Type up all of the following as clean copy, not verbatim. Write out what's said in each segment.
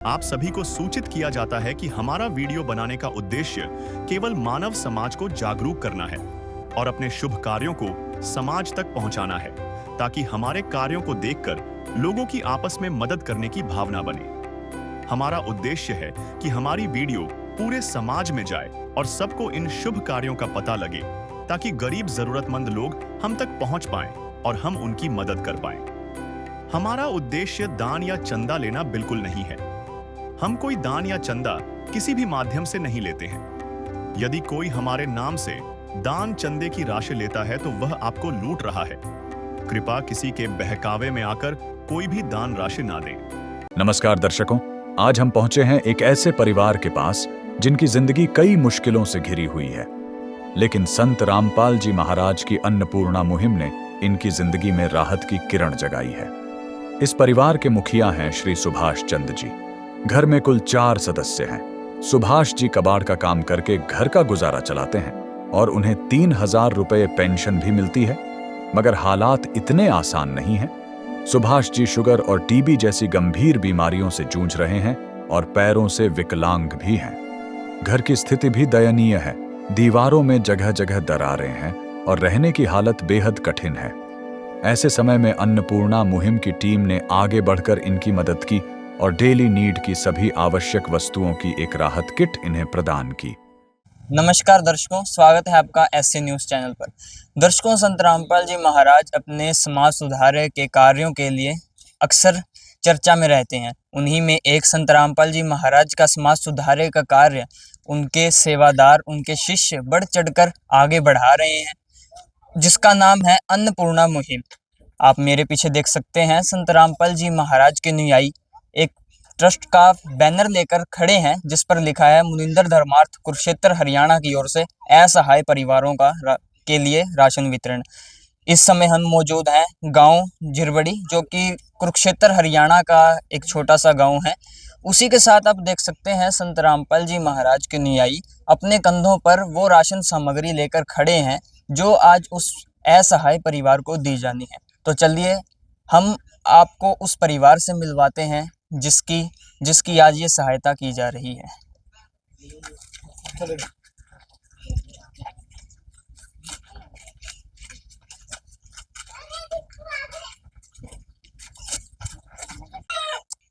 आप सभी को सूचित किया जाता है कि हमारा वीडियो बनाने का उद्देश्य केवल मानव समाज को जागरूक करना है और अपने शुभ कार्यों को समाज तक पहुंचाना है, ताकि हमारे कार्यों को देखकर लोगों की आपस में मदद करने की भावना बने। हमारा उद्देश्य है कि हमारी वीडियो पूरे समाज में जाए और सबको इन शुभ कार्यों का पता लगे, ताकि गरीब जरूरतमंद लोग हम तक पहुंच पाएं और हम उनकी मदद कर पाएं। हमारा उद्देश्य दान या चंदा लेना बिल्कुल नहीं है। हम कोई दान या चंदा किसी भी माध्यम से नहीं लेते हैं। यदि कोई हमारे नाम से दान चंदे की राशि लेता है तो वह आपको लूट रहा है। कृपया किसी के बहकावे में आकर कोई भी दान राशि ना दें। नमस्कार दर्शकों, आज हम पहुंचे हैं एक ऐसे परिवार के पास जिनकी जिंदगी कई मुश्किलों से घिरी हुई है, लेकिन संत रामपाल जी महाराज की अन्नपूर्णा मुहिम ने इनकी जिंदगी में राहत की किरण जगाई है। इस परिवार के मुखिया हैं श्री सुभाष चंद जी। घर में कुल 4 सदस्य हैं। सुभाष जी कबाड़ का काम करके घर का गुजारा चलाते हैं और उन्हें 3000 रुपए पेंशन भी मिलती है, मगर हालात इतने आसान नहीं हैं। सुभाष जी शुगर और टीबी जैसी गंभीर बीमारियों से जूझ रहे हैं और पैरों से विकलांग भी हैं। घर की स्थिति भी दयनीय है। दीवारों में जगह जगह दरारें हैं और रहने की हालत बेहद कठिन है। ऐसे समय में अन्नपूर्णा मुहिम की टीम ने आगे बढ़कर इनकी मदद की और डेली नीड की सभी आवश्यक वस्तुओं की एक राहत किट इन्हें प्रदान की। नमस्कार दर्शकों, स्वागत है आपका एससी न्यूज़ चैनल पर। दर्शकों, संत रामपाल जी महाराज अपने समाज सुधार के कार्यों के लिए अक्सर चर्चा में रहते हैं। उन्हीं में एक संत रामपाल जी महाराज का समाज सुधार का कार्य उनके सेवादार, उनके शिष्य बढ़ चढ़कर आगे बढ़ा रहे हैं, जिसका नाम है अन्नपूर्णा मुहिम। आप मेरे पीछे देख सकते हैं, संत रामपाल जी महाराज के अनुयायी एक ट्रस्ट का बैनर लेकर खड़े हैं, जिस पर लिखा है मुनिंदर धर्मार्थ कुरुक्षेत्र हरियाणा की ओर से असहाय परिवारों के लिए राशन वितरण। इस समय हम मौजूद हैं गांव झिरबड़ी, जो कि कुरुक्षेत्र हरियाणा का एक छोटा सा गांव है। उसी के साथ आप देख सकते हैं संत रामपाल जी महाराज के अनुयायी अपने कंधों पर वो राशन सामग्री लेकर खड़े हैं जो आज उस असहाय परिवार को दी जानी है। तो चलिए हम आपको उस परिवार से मिलवाते हैं जिसकी आज ये सहायता की जा रही है।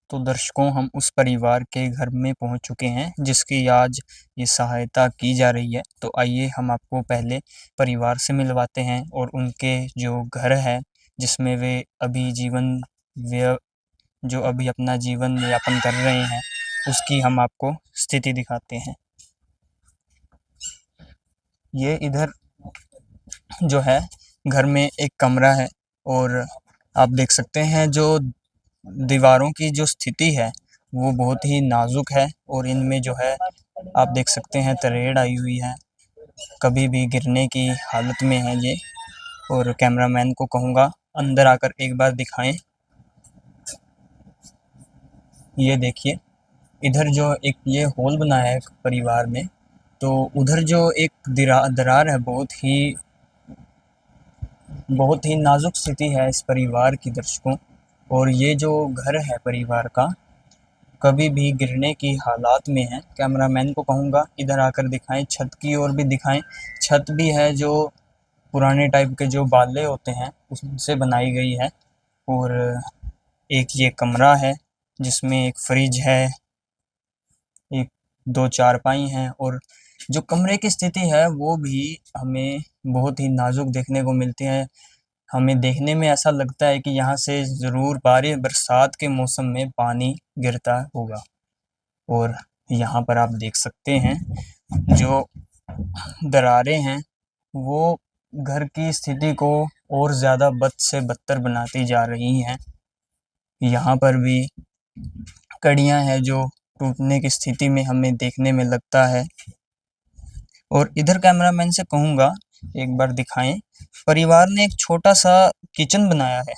तो दर्शकों, हम उस परिवार के घर में पहुंच चुके हैं जिसकी आज ये सहायता की जा रही है। तो आइए हम आपको पहले परिवार से मिलवाते हैं और उनके जो घर है जिसमें वे अभी अपना जीवन यापन कर रहे हैं, उसकी हम आपको स्थिति दिखाते हैं। ये इधर जो है घर में एक कमरा है और आप देख सकते हैं जो दीवारों की जो स्थिति है वो बहुत ही नाजुक है और इनमें जो है आप देख सकते हैं तरेड़ आई हुई है, कभी भी गिरने की हालत में है ये। और कैमरामैन को कहूँगा अंदर आकर एक बार दिखाएं। ये देखिए, इधर जो एक ये होल बनाया है परिवार में, तो उधर जो एक दरार है, बहुत ही नाजुक स्थिति है इस परिवार की दर्शकों। और ये जो घर है परिवार का कभी भी गिरने की हालात में है। कैमरामैन को कहूँगा इधर आकर दिखाएं, छत की ओर भी दिखाएं। छत भी है जो पुराने टाइप के जो बाले होते हैं उससे बनाई गई है। और एक ये कमरा है जिसमें एक फ्रिज है, एक 2 चारपाई हैं, और जो कमरे की स्थिति है वो भी हमें बहुत ही नाजुक देखने को मिलती है। हमें देखने में ऐसा लगता है कि यहाँ से ज़रूर बरसात के मौसम में पानी गिरता होगा। और यहाँ पर आप देख सकते हैं जो दरारें हैं वो घर की स्थिति को और ज़्यादा बद से बदतर बनाती जा रही हैं। यहाँ पर भी कड़ियाँ हैं जो टूटने की स्थिति में हमें देखने में लगता है। और इधर कैमरामैन से कहूँगा एक बार दिखाएं, परिवार ने एक छोटा सा किचन बनाया है।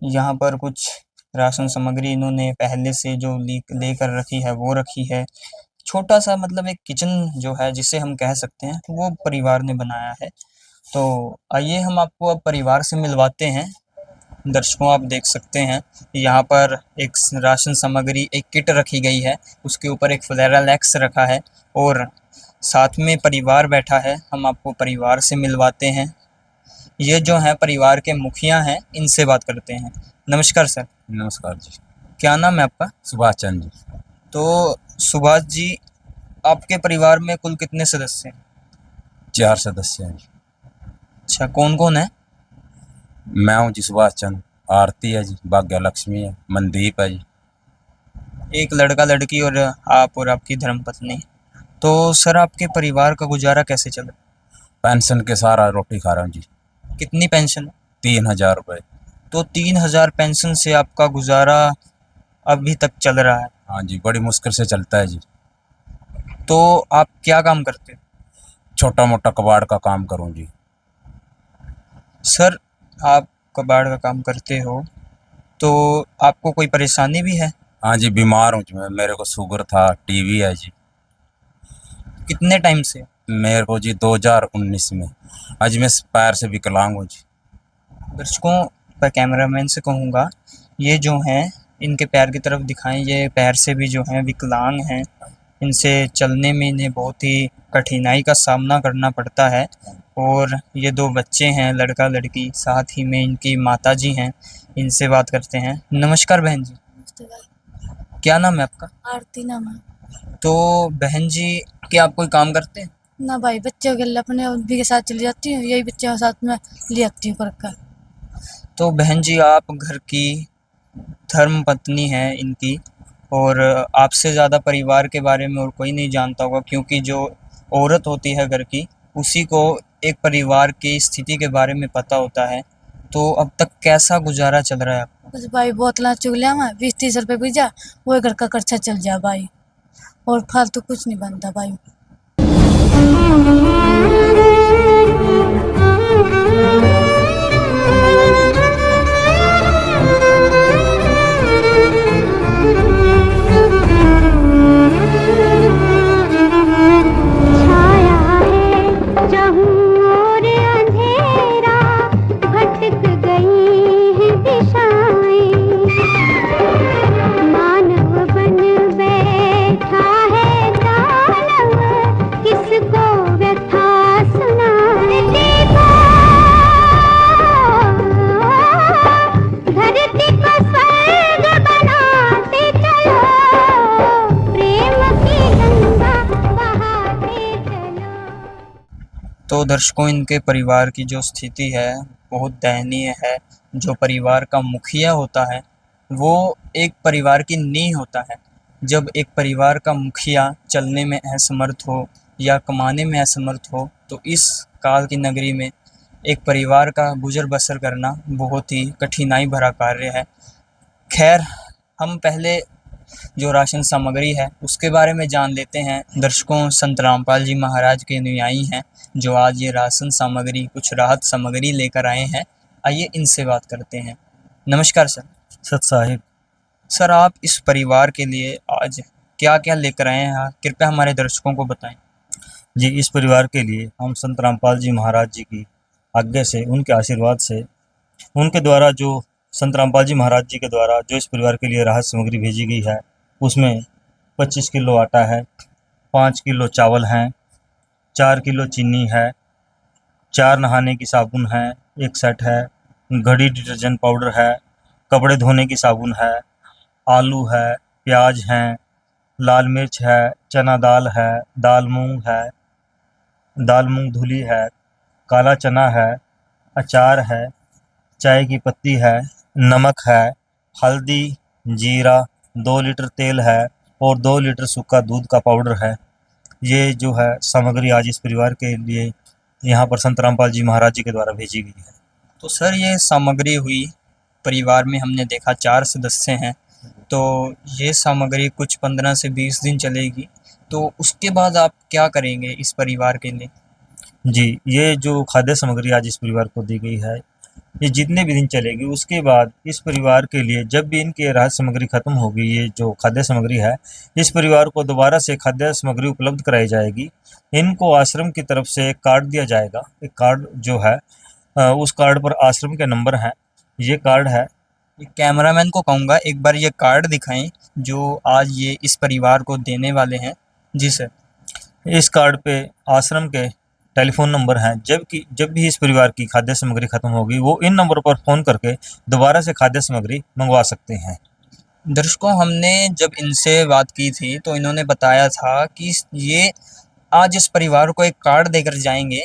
यहाँ पर कुछ राशन सामग्री इन्होंने पहले से जो लेकर रखी है वो रखी है। छोटा सा मतलब एक किचन जो है जिसे हम कह सकते हैं वो परिवार ने बनाया है। तो आइए हम आपको अब परिवार से मिलवाते हैं। दर्शकों आप देख सकते हैं यहाँ पर एक राशन सामग्री एक किट रखी गई है, उसके ऊपर एक फ्लेरालेक्स रखा है और साथ में परिवार बैठा है। हम आपको परिवार से मिलवाते हैं। ये जो हैं परिवार के मुखिया हैं, इनसे बात करते हैं। नमस्कार सर। नमस्कार जी। क्या नाम है आपका? सुभाष चंद्र जी। तो सुभाष जी, आपके परिवार में कुल कितने सदस्य हैं? 4 सदस्य हैं जी। अच्छा, कौन कौन है? मैं हूँ जी सुभाष चंद्र, आरती है जी, भाग्य लक्ष्मी है, मनदीप है जी। एक लड़का लड़की और आप और आपकी धर्मपत्नी। तो सर आपके परिवार का गुजारा कैसे चल रहा है? पेंशन के सारा रोटी खा रहा हूँ जी। कितनी पेंशन है? 3000 रुपये। तो 3000 पेंशन से आपका गुजारा अभी तक चल रहा है? हाँ जी, बड़ी मुश्किल से चलता है जी। तो आप क्या काम करते हो? छोटा मोटा कबाड़ का काम करूँ जी। सर आप कबाड़ का काम करते हो तो आपको कोई परेशानी भी है? हाँ जी, बीमार हूँ जी मैं, मेरे को शुगर था, टीवी है जी। कितने टाइम से? मेरे को जी 2019 में। आज मैं पैर से विकलांग हूँ जी। दर्शकों पर कैमरामैन से कहूँगा ये जो हैं इनके पैर की तरफ दिखाएं। ये पैर से भी जो हैं विकलांग हैं, इनसे चलने में इन्हें बहुत ही कठिनाई का सामना करना पड़ता है। और ये 2 बच्चे हैं, लड़का लड़की, साथ ही में इनकी माताजी हैं, इनसे बात करते हैं। नमस्कार बहन जी, क्या नाम है आपका? आरती नाम है। तो बहन जी, क्या आप कोई काम करते हैं? ना भाई, बच्चों के लिए अपने अभी के साथ चली जाती हूँ, यही बच्चों के साथ में ले आती हूँ कर। तो बहन जी, आप घर की धर्म पत्नी हैं इनकी, और आपसे ज़्यादा परिवार के बारे में और कोई नहीं जानता होगा, क्योंकि जो औरत होती है घर की, उसी को एक परिवार की स्थिति के बारे में पता होता है। तो अब तक कैसा गुजारा चल रहा है आपका? बस भाई, बोतला चुगलिया में 20-30 रुपये बीजा, वो घर का खर्चा चल जा भाई, और फालतू कुछ नहीं बनता भाई। तो दर्शकों, इनके परिवार की जो स्थिति है बहुत दयनीय है। जो परिवार का मुखिया होता है वो एक परिवार की नींव होता है। जब एक परिवार का मुखिया चलने में असमर्थ हो या कमाने में असमर्थ हो, तो इस काल की नगरी में एक परिवार का गुजर बसर करना बहुत ही कठिनाई भरा कार्य है। खैर, हम पहले जो राशन सामग्री है उसके बारे में जान लेते हैं। दर्शकों, संत रामपाल जी महाराज के अनुयायी हैं जो आज ये राशन सामग्री, कुछ राहत सामग्री लेकर आए हैं। आइए इनसे बात करते हैं। नमस्कार सर। सत साहिब। सर, आप इस परिवार के लिए आज क्या क्या लेकर आए हैं, कृपया हमारे दर्शकों को बताएं। जी, इस परिवार के लिए हम संत रामपाल जी महाराज जी की आज्ञा से, उनके आशीर्वाद से, उनके द्वारा जो संत रामपाल जी महाराज जी के द्वारा जो इस परिवार के लिए राहत सामग्री भेजी गई है, उसमें 25 किलो आटा है, 5 किलो चावल हैं, 4 किलो चीनी है, 4 नहाने की साबुन है, 1 सेट है, घड़ी डिटर्जेंट पाउडर है, कपड़े धोने की साबुन है, आलू है, प्याज हैं, लाल मिर्च है, चना दाल है, दाल मूंग धुली है, काला चना है, अचार है, चाय की पत्ती है, नमक है, हल्दी, जीरा, 2 लीटर तेल है और 2 लीटर सूखा दूध का पाउडर है। ये जो है सामग्री आज इस परिवार के लिए यहाँ पर संत रामपाल जी महाराज जी के द्वारा भेजी गई है। तो सर, ये सामग्री हुई, परिवार में हमने देखा 4 सदस्य हैं, तो ये सामग्री कुछ 15 से 20 दिन चलेगी। तो उसके बाद आप क्या करेंगे इस परिवार के लिए? जी, ये जो खाद्य सामग्री आज इस परिवार को दी गई है, ये जितने भी दिन चलेगी, उसके बाद इस परिवार के लिए जब भी इनकी राहत सामग्री खत्म होगी, ये जो खाद्य सामग्री है, इस परिवार को दोबारा से खाद्य सामग्री उपलब्ध कराई जाएगी। इनको आश्रम की तरफ से एक कार्ड दिया जाएगा। एक कार्ड जो है उस कार्ड पर आश्रम के नंबर हैं ये कार्ड है। ये कैमरामैन को कहूँगा एक बार ये कार्ड दिखाएं जो आज ये इस परिवार को देने वाले हैं। जी सर। इस कार्ड पे आश्रम के टेलीफोन नंबर हैं। जब भी इस परिवार की खाद्य सामग्री खत्म होगी, वो इन नंबरों पर फ़ोन करके दोबारा से खाद्य सामग्री मंगवा सकते हैं। दर्शकों, हमने जब इनसे बात की थी तो इन्होंने बताया था कि ये आज इस परिवार को एक कार्ड देकर जाएंगे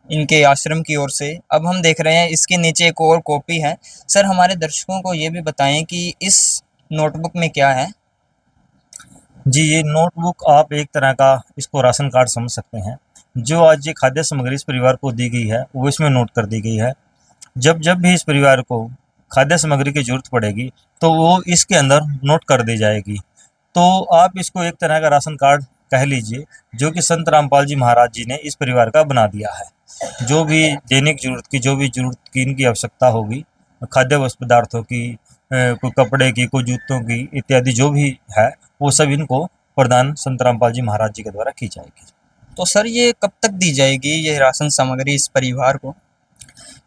इनके आश्रम की ओर से। अब हम देख रहे हैं इसके नीचे एक और कॉपी है। सर, हमारे दर्शकों को ये भी बताएं कि इस नोटबुक में क्या है। जी, ये नोटबुक आप एक तरह का इसको राशन कार्ड समझ सकते हैं। जो आज ये खाद्य सामग्री इस परिवार को दी गई है, वो इसमें नोट कर दी गई है। जब जब भी इस परिवार को खाद्य सामग्री की ज़रूरत पड़ेगी, तो वो इसके अंदर नोट कर दी जाएगी। तो आप इसको एक तरह का राशन कार्ड कह लीजिए, जो कि संत रामपाल जी महाराज जी ने इस परिवार का बना दिया है। जो भी दैनिक ज़रूरत की इनकी आवश्यकता होगी, खाद्य वस्तु पदार्थों की, कोई कपड़े की, कोई जूतों की इत्यादि जो भी है, वो सब इनको प्रदान संत रामपाल जी महाराज जी के द्वारा की जाएगी। तो सर, ये कब तक दी जाएगी ये राशन सामग्री इस परिवार को?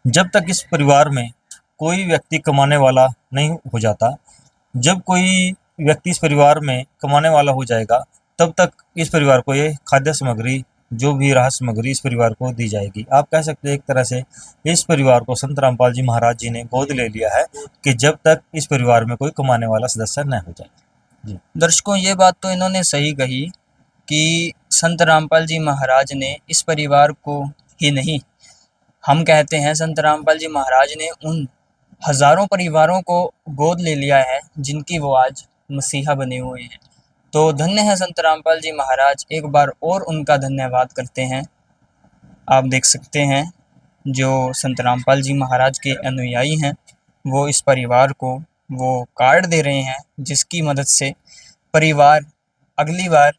जब तक इस परिवार में कोई व्यक्ति कमाने वाला नहीं हो जाता, जब कोई व्यक्ति इस परिवार में कमाने वाला हो जाएगा, तब तक इस परिवार को ये खाद्य सामग्री, जो भी राहत सामग्री इस परिवार को दी जाएगी। आप कह सकते हैं एक तरह से इस परिवार को संत रामपाल जी महाराज जी ने गोद ले लिया है कि जब तक इस परिवार में कोई कमाने वाला सदस्य न हो जाए। दर्शकों, ये बात तो इन्होंने सही कही कि संत रामपाल जी महाराज ने इस परिवार को ही नहीं, हम कहते हैं संत रामपाल जी महाराज ने उन हजारों परिवारों को गोद ले लिया है जिनकी वो आज मसीहा बने हुए हैं। तो धन्य है संत रामपाल जी महाराज। एक बार और उनका धन्यवाद करते हैं। आप देख सकते हैं जो संत रामपाल जी महाराज के अनुयायी हैं, वो इस परिवार को वो कार्ड दे रहे हैं जिसकी मदद से परिवार अगली बार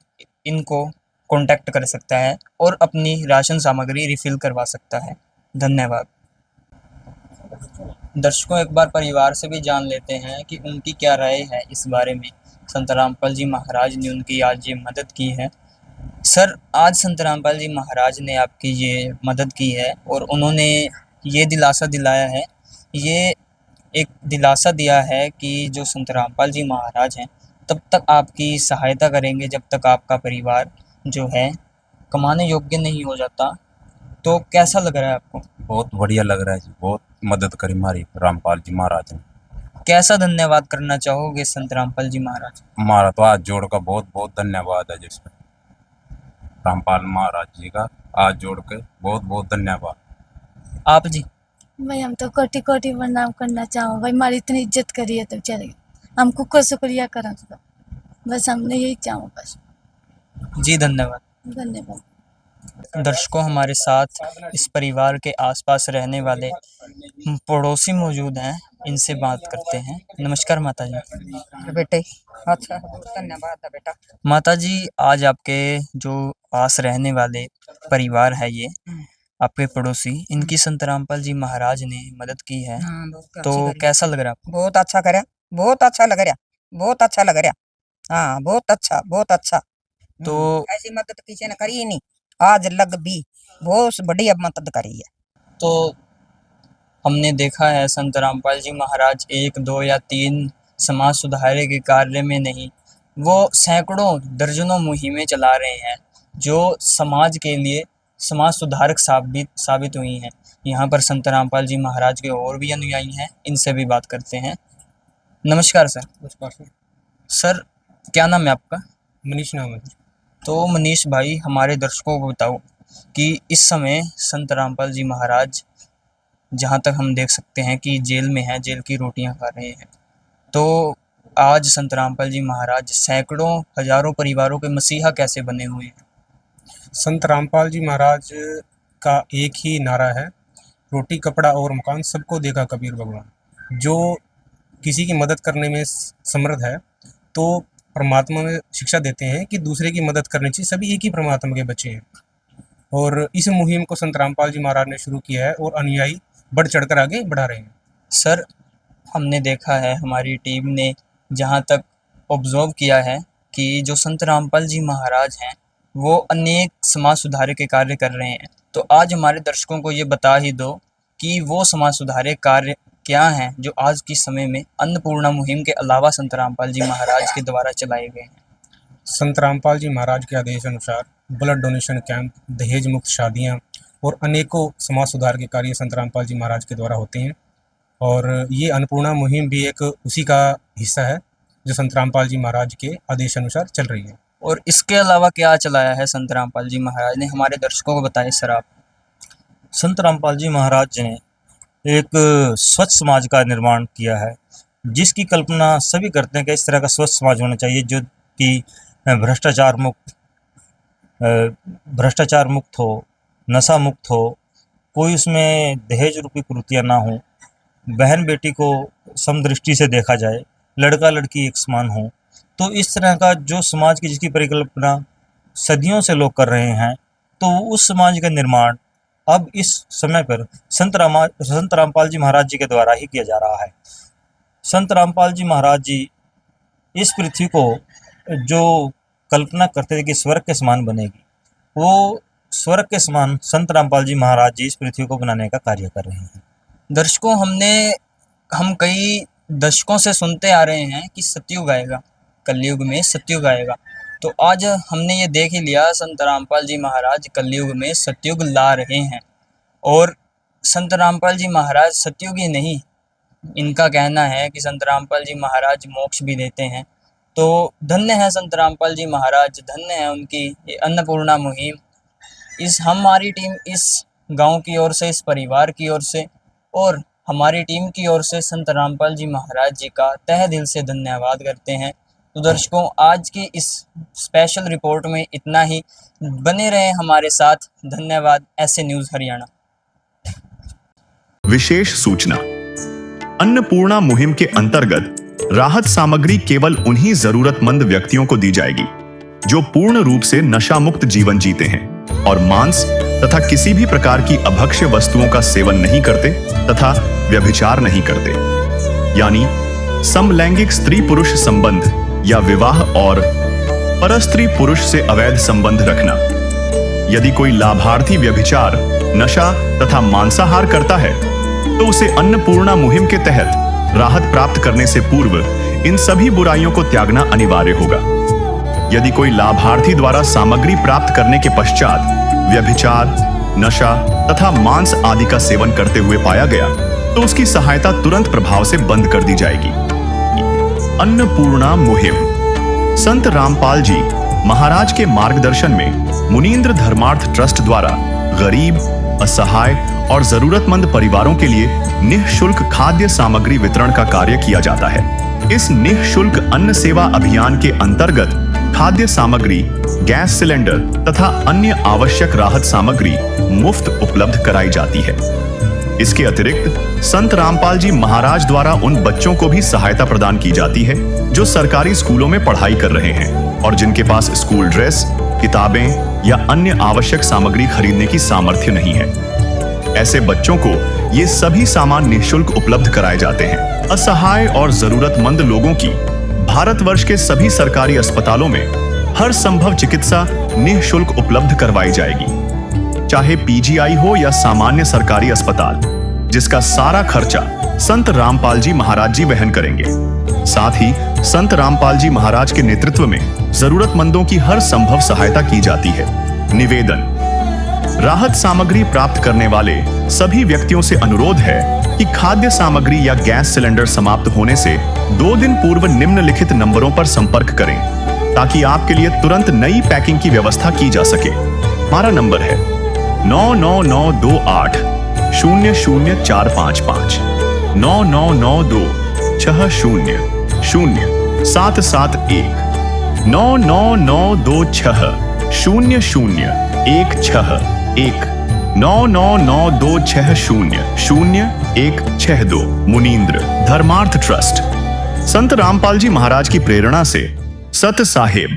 इनको कांटेक्ट कर सकता है और अपनी राशन सामग्री रिफ़िल करवा सकता है। धन्यवाद। दर्शकों, एक बार परिवार से भी जान लेते हैं कि उनकी क्या राय है इस बारे में। संत रामपाल जी महाराज ने उनकी आज ये मदद की है। सर, आज संत रामपाल जी महाराज ने आपकी ये मदद की है और उन्होंने ये दिलासा दिलाया है, ये एक दिलासा दिया है कि जो संत रामपाल जी महाराज हैं तब तक आपकी सहायता करेंगे जब तक आपका परिवार जो है कमाने योग्य नहीं हो जाता। तो कैसा लग रहा है आपको? बहुत बढ़िया लग रहा है जी। बहुत मदद करी हमारी रामपाल जी महाराज ने। कैसा धन्यवाद करना चाहोगे संत रामपाल जी महाराज? हमारा तो हाथ जोड़ का बहुत बहुत धन्यवाद है जिसमें रामपाल महाराज जी का हाथ जोड़ के बहुत बहुत धन्यवाद। आप जी? भाई हम तो कोटि कोटि प्रणाम करना चाहो भाई, हमारी इतनी इज्जत करी है तब चलेगा, हमको को शुक्रिया करा तो बस हमने यही चाहो बस। जी धन्यवाद। धन्यवाद। दर्शकों, हमारे साथ इस परिवार के आसपास रहने वाले पड़ोसी मौजूद हैं, इनसे बात करते हैं। नमस्कार माता जी। बेटे अच्छा धन्यवाद है बेटा। माता जी, आज आपके जो पास रहने वाले परिवार है ये आपके पड़ोसी, इनकी संत रामपाल जी महाराज ने मदद की है, हाँ, बहुत तो अच्छी करी। कैसा लग रहा है आपको? बहुत अच्छा करे, बहुत अच्छा लग रहा, बहुत अच्छा लग रहा। हाँ, बहुत अच्छा, बहुत अच्छा। तो ऐसी मदद किसी ने करी ही नहीं, आज लग भी बहुत बढ़िया मदद करी है। तो हमने देखा है संत रामपाल जी महाराज 1, 2 या 3 समाज सुधारे के कार्य में नहीं, वो सैकड़ों दर्जनों मुहिमें चला रहे हैं जो समाज के लिए समाज सुधारक साबित हुई हैं। यहाँ पर संत रामपाल जी महाराज के और भी अनुयायी हैं, इनसे भी बात करते हैं। नमस्कार सर। नमस्कार सर। सर, क्या नाम है आपका? मनीष नाम है। तो मनीष भाई, हमारे दर्शकों को बताओ कि इस समय संत रामपाल जी महाराज, जहाँ तक हम देख सकते हैं कि जेल में हैं, जेल की रोटियां खा रहे हैं, तो आज संत रामपाल जी महाराज सैकड़ों हजारों परिवारों के मसीहा कैसे बने हुए हैं? संत रामपाल जी महाराज का एक ही नारा है, रोटी कपड़ा और मकान सबको देगा कबीर भगवान। जो किसी की मदद करने में समर्थ है तो परमात्मा में शिक्षा देते हैं कि दूसरे की मदद करनी चाहिए, सभी एक ही परमात्मा के बच्चे हैं। और इस मुहिम को संत रामपाल जी महाराज ने शुरू किया है और अनुयायी बढ़ चढ़कर आगे बढ़ा रहे हैं। सर, हमने देखा है, हमारी टीम ने जहाँ तक ऑब्जर्व किया है कि जो संत रामपाल जी महाराज हैं वो अनेक समाज सुधारे के कार्य कर रहे हैं। तो आज हमारे दर्शकों को ये बता ही दो कि वो समाज सुधारे कार्य क्या हैं जो आज के समय में अन्नपूर्णा मुहिम के अलावा संत रामपाल जी महाराज के द्वारा चलाए गए हैं। संत रामपाल जी महाराज के आदेश अनुसार ब्लड डोनेशन कैंप, दहेज मुक्त शादियाँ और अनेकों समाज सुधार के कार्य संत रामपाल जी महाराज के द्वारा होते हैं। और ये अन्नपूर्णा मुहिम भी एक उसी का हिस्सा है जो संत रामपाल जी महाराज के आदेश अनुसार चल रही है। और इसके अलावा क्या चलाया है संत रामपाल जी महाराज ने, हमारे दर्शकों को बताइए सर आप। संत रामपाल जी महाराज जी ने एक स्वच्छ समाज का निर्माण किया है, जिसकी कल्पना सभी करते हैं कि इस तरह का स्वच्छ समाज होना चाहिए जो कि भ्रष्टाचार मुक्त हो, नशा मुक्त हो, कोई उसमें दहेज रूपी कुरीतियाँ ना हो, बहन बेटी को समदृष्टि से देखा जाए, लड़का लड़की एक समान हो। तो इस तरह का जो समाज की जिसकी परिकल्पना सदियों से लोग कर रहे हैं, तो उस समाज का निर्माण अब इस समय पर संत रामपाल जी महाराज जी के द्वारा ही किया जा रहा है। संत रामपाल जी महाराज जी इस पृथ्वी को जो कल्पना करते थे कि स्वर्ग के समान बनेगी, वो स्वर्ग के समान संत रामपाल जी महाराज जी इस पृथ्वी को बनाने का कार्य कर रहे हैं। दर्शकों, हम कई दशकों से सुनते आ रहे हैं कि सतयुग आएगा, कलयुग में सतयुग आएगा। तो आज हमने ये देख ही लिया, संत रामपाल जी महाराज कलयुग में सतयुग ला रहे हैं। और संत रामपाल जी महाराज सतयुग ही नहीं, इनका कहना है कि संत रामपाल जी महाराज मोक्ष भी देते हैं। तो धन्य है संत रामपाल जी महाराज, धन्य है उनकी ये अन्नपूर्णा मुहिम। हमारी टीम इस गांव की ओर से, इस परिवार की ओर से और हमारी टीम की ओर से संत रामपाल जी महाराज जी का तहे दिल से धन्यवाद करते हैं। तो दर्शकों, आज की इस स्पेशल रिपोर्ट में इतना ही। बने रहें हमारे साथ। धन्यवाद। ऐसे न्यूज़ हरियाणा। विशेष सूचना, अन्नपूर्णा मुहिम के अंतर्गत राहत सामग्री केवल उन्हीं जरूरतमंद व्यक्तियों को दी जाएगी जो पूर्ण रूप से नशा मुक्त जीवन जीते हैं और मांस तथा किसी भी प्रकार की अभक्ष्य वस्तुओं का सेवन नहीं करते तथा व्यभिचार नहीं करते, यानी समलैंगिक स्त्री पुरुष संबंध या विवाह और परस्त्री पुरुष से अवैध संबंध रखना। यदि कोई लाभार्थी व्यभिचार, नशा तथा मांसाहार करता है तो उसे अन्नपूर्णा मुहिम के तहत राहत प्राप्त करने से पूर्व इन सभी बुराइयों को त्यागना अनिवार्य होगा। यदि कोई लाभार्थी द्वारा सामग्री प्राप्त करने के पश्चात व्यभिचार, नशा तथा मांस आदि का सेवन करते हुए पाया गया तो उसकी सहायता तुरंत प्रभाव से बंद कर दी जाएगी। अन्नपूर्णा मुहिम संत रामपाल जी महाराज के मार्गदर्शन में मुनींद्र धर्मार्थ ट्रस्ट द्वारा गरीब, असहाय और जरूरतमंद परिवारों के लिए निःशुल्क खाद्य सामग्री वितरण का कार्य किया जाता है। इस निःशुल्क अन्न सेवा अभियान के अंतर्गत खाद्य सामग्री, गैस सिलेंडर तथा अन्य आवश्यक राहत सामग्री मुफ्त उपलब्ध कराई जाती है। इसके अतिरिक्त संत रामपाल जी महाराज द्वारा उन बच्चों को भी सहायता प्रदान की जाती है जो सरकारी स्कूलों में पढ़ाई कर रहे हैं और जिनके पास स्कूल ड्रेस, किताबें या अन्य आवश्यक सामग्री खरीदने की सामर्थ्य नहीं है। ऐसे बच्चों को ये सभी सामान निःशुल्क उपलब्ध कराए जाते हैं। असहाय और जरूरतमंद लोगों की भारतवर्ष के सभी सरकारी अस्पतालों में हर संभव चिकित्सा निःशुल्क उपलब्ध करवाई जाएगी, चाहे पीजीआई हो या सामान्य सरकारी अस्पताल, जिसका सारा खर्चा संत रामपाल जी महाराज जी वहन करेंगे। साथ ही संत रामपाल जी महाराज के नेतृत्व में जरूरतमंदों की हर संभव सहायता की जाती है। निवेदन, राहत सामग्री प्राप्त करने वाले सभी व्यक्तियों से अनुरोध है कि खाद्य सामग्री या गैस सिलेंडर समाप्त होने से 2 दिन पूर्व निम्नलिखित नंबरों पर संपर्क करें ताकि आपके लिए तुरंत नई पैकिंग की व्यवस्था की जा सके। हमारा नंबर है 99928 00455 9992 60 0771 99926 0016 99926000162 मुनींद्र धर्मार्थ ट्रस्ट। संत रामपाल जी महाराज की प्रेरणा से सत साहेब